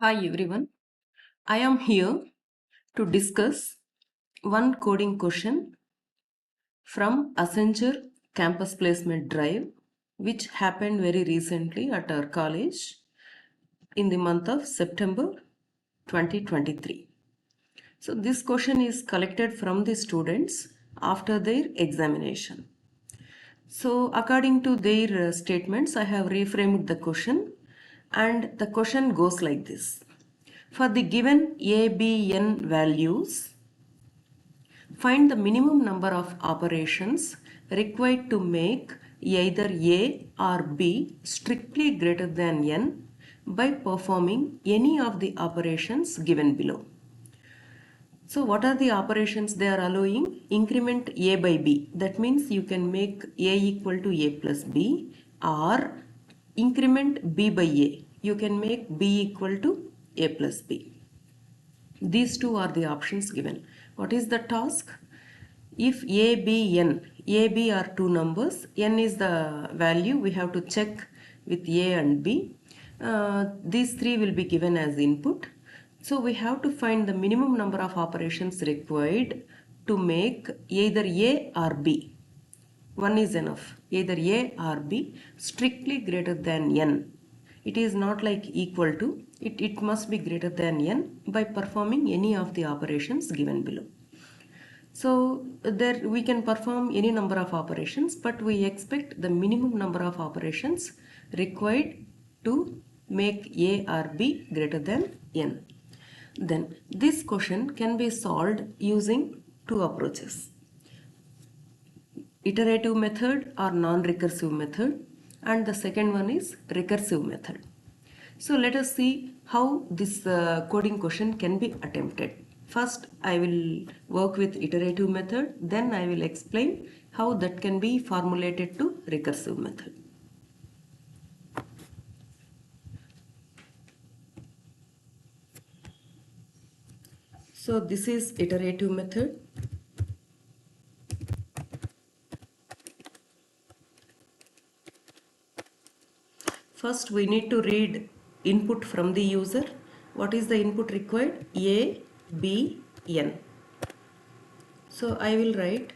Hi everyone, I am here to discuss one coding question from Accenture Campus Placement Drive, which happened very recently at our college in the month of September 2023. So this question is collected from the students after their examination. So according to their statements, I have reframed the question, and the question goes like this. For the given A, B, N values, find the minimum number of operations required to make either A or B strictly greater than N by performing any of the operations given below. So what are the operations they are allowing? Increment A by B. That means you can make A equal to A plus B, or increment B by A. You can make B equal to A plus B. These two are the options given. What is the task? If A, B, N, A, B are two numbers, N is the value, we have to check with A and B. These three will be given as input. So we have to find the minimum number of operations required to make either A or B. One is enough, either A or B strictly greater than N. It is not like equal to, it must be greater than N by performing any of the operations given below. So there we can perform any number of operations, but we expect the minimum number of operations required to make A or B greater than N. Then this question can be solved using two approaches: iterative method or non-recursive method, and the second one is recursive method. So let us see how this coding question can be attempted. First, I will work with iterative method, then I will explain how that can be formulated to recursive method. So this is iterative method. First, we need to read input from the user. What is the input required? A, B, N. So I will write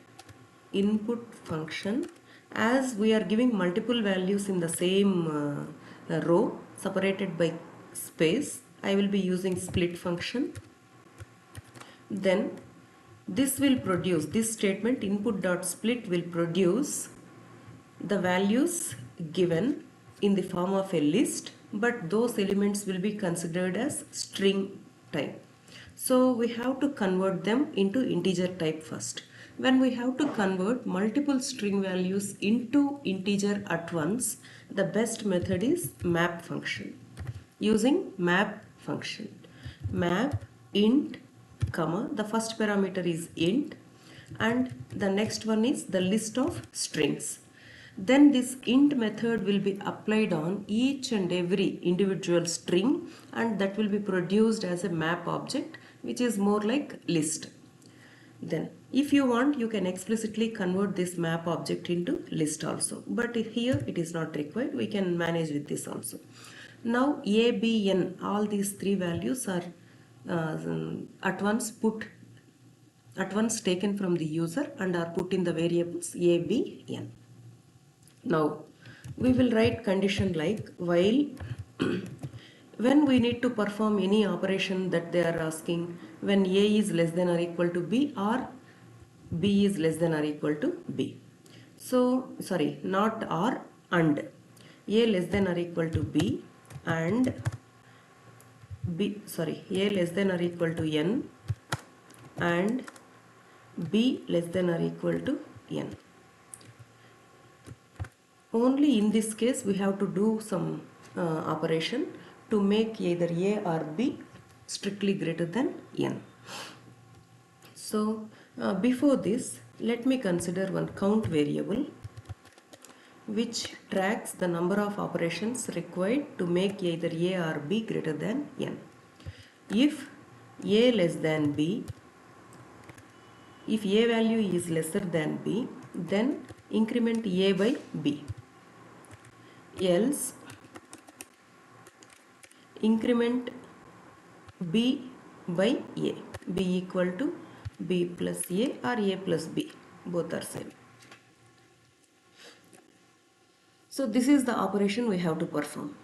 input function. As we are giving multiple values in the same row separated by space, I will be using split function. Then this will produce, this statement input.split will produce the values given in the form of a list, but those elements will be considered as string type. So we have to convert them into integer type first. When we have to convert multiple string values into integer at once, the best method is map function. Using map function, map int comma, the first parameter is int and the next one is the list of strings. Then this int method will be applied on each and every individual string, and that will be produced as a map object, which is more like list. Then if you want, you can explicitly convert this map object into list also, but here it is not required. We can manage with this also. Now A, B, N, all these three values are at once taken from the user and are put in the variables A, B, N. Now we will write condition like while when we need to perform any operation that they are asking, when A is less than or equal to B, or B is less than or equal to B. So sorry, not or, and A less than or equal to B and A less than or equal to N and B less than or equal to N. Only in this case we have to do some operation to make either A or B strictly greater than N. So before this, let me consider one count variable which tracks the number of operations required to make either A or B greater than N. If A less than B, if A value is lesser than B, then increment A by B. Else increment B by A. B equal to B plus A or A plus B. Both are same. So this is the operation we have to perform.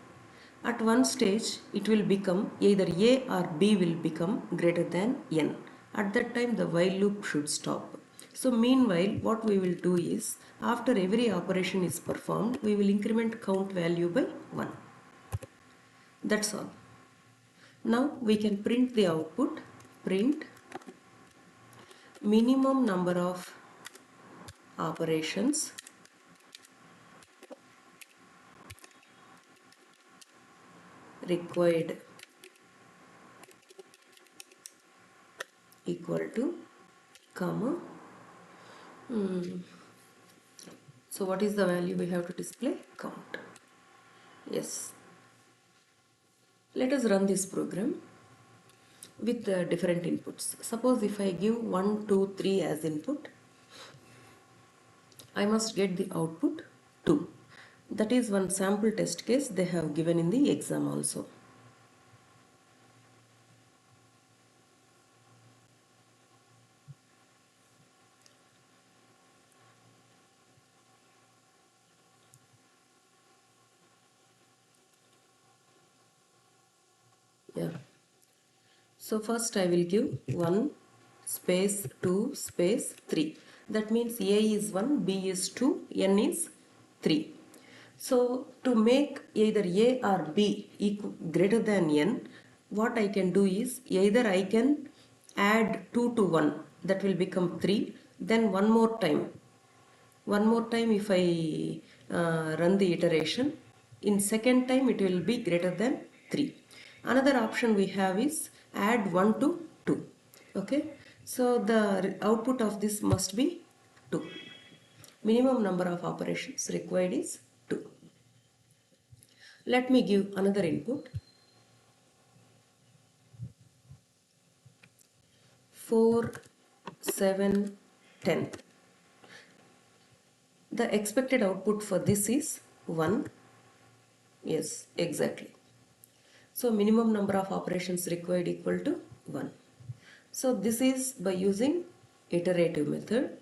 At one stage, it will become either A or B will become greater than N. At that time, the while loop should stop. So meanwhile, what we will do is, after every operation is performed, we will increment count value by 1. That's all. Now we can print the output. Print minimum number of operations required equal to comma. So what is the value we have to display? Count. Yes. Let us run this program with different inputs. Suppose if I give 1, 2, 3 as input, I must get the output 2. That is one sample test case they have given in the exam also. Yeah. So first I will give 1 space 2 space 3. That means A is 1, B is 2, N is 3. So to make either A or B equal greater than N, what I can do is either I can add 2 to 1, that will become 3, then one more time if I run the iteration, in second time it will be greater than 3. Another option we have is add 1 to 2. Okay, so the output of this must be 2. Minimum number of operations required is 2. Let me give another input. 4, 7, 10. The expected output for this is 1. Yes, exactly. So minimum number of operations required equal to 1. So this is by using iterative method.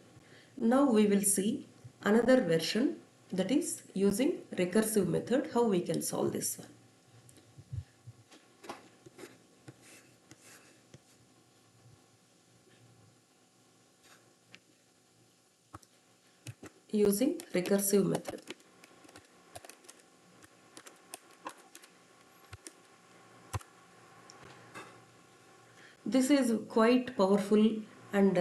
Now we will see another version, that is using recursive method, how we can solve this one. Using recursive method. This is quite powerful and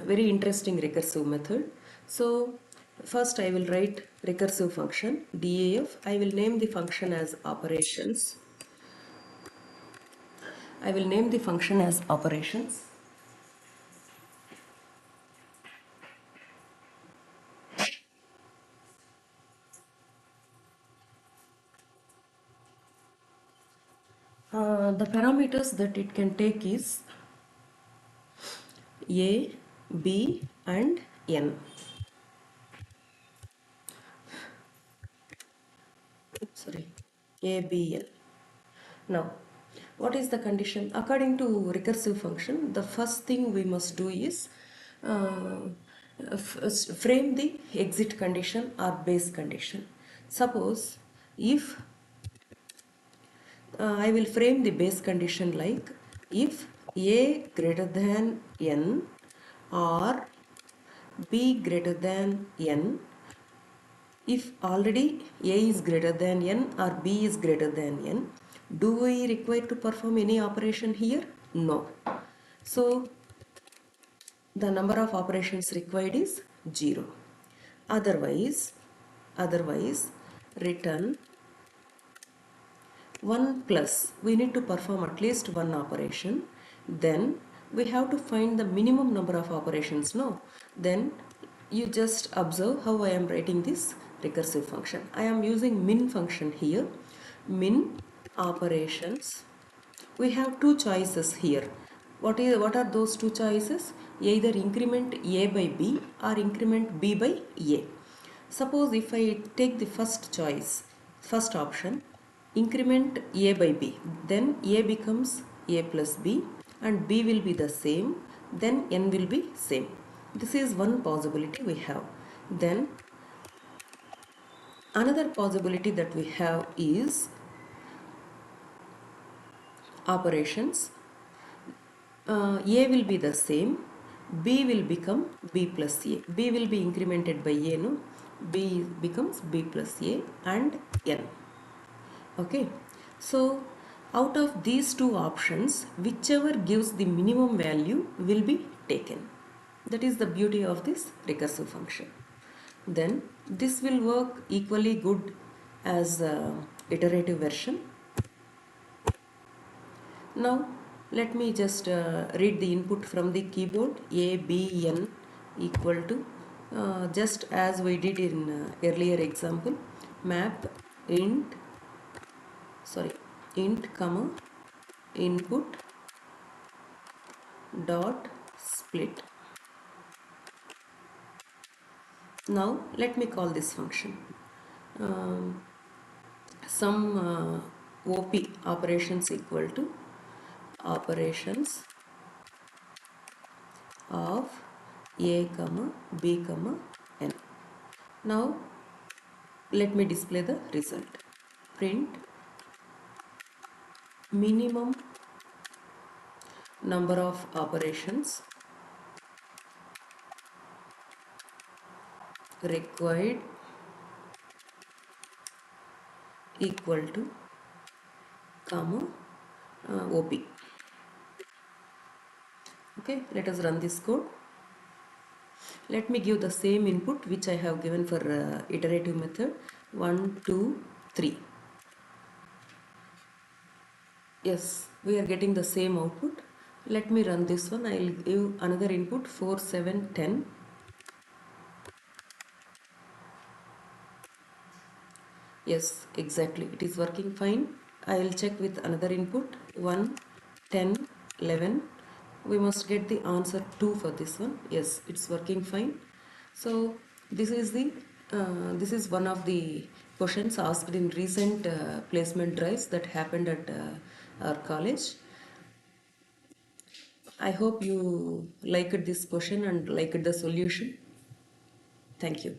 very interesting recursive method. So first I will write recursive function DAF. I will name the function as operations. I will name the function as operations. The parameters that it can take is A, B and N. Sorry, A, B, N. Now, what is the condition? According to recursive function, the first thing we must do is uh, frame the exit condition or base condition. Suppose if I will frame the base condition like if A greater than N or B greater than N, if already A is greater than N or B is greater than N, do we require to perform any operation here? No. So the number of operations required is 0. Otherwise return 1 plus, we need to perform at least one operation. Then we have to find the minimum number of operations. No, then you just observe how I am writing this recursive function. I am using min function here. Min operations. We have two choices here. What are those two choices? Either increment A by B or increment B by A. Suppose if I take the first choice, first option, increment A by B, then A becomes a plus b, and b will be the same, then n will be same. This is one possibility we have. Then another possibility that we have is operations. A will be the same, b will become b plus a. B will be incremented by a, no? B becomes b plus a and n. Okay, so out of these two options, whichever gives the minimum value will be taken. That is the beauty of this recursive function. Then this will work equally good as iterative version. Now let me just read the input from the keyboard. A, B, N equal to just as we did in earlier example, map int, sorry, int comma input dot split. Now let me call this function. Um, some OP operations equal to operations of a comma b comma n. Now let me display the result. Print minimum number of operations required equal to comma OP. Okay, let us run this code. Let me give the same input which I have given for iterative method. 1, 2, 3. Yes, we are getting the same output. Let me run this one. I will give another input 4, 7, 10. Yes, exactly. It is working fine. I will check with another input 1, 10, 11. We must get the answer 2 for this one. Yes, it's working fine. So this is the this is one of the questions asked in recent placement drives that happened at our college. I hope you liked this question and liked the solution. Thank you.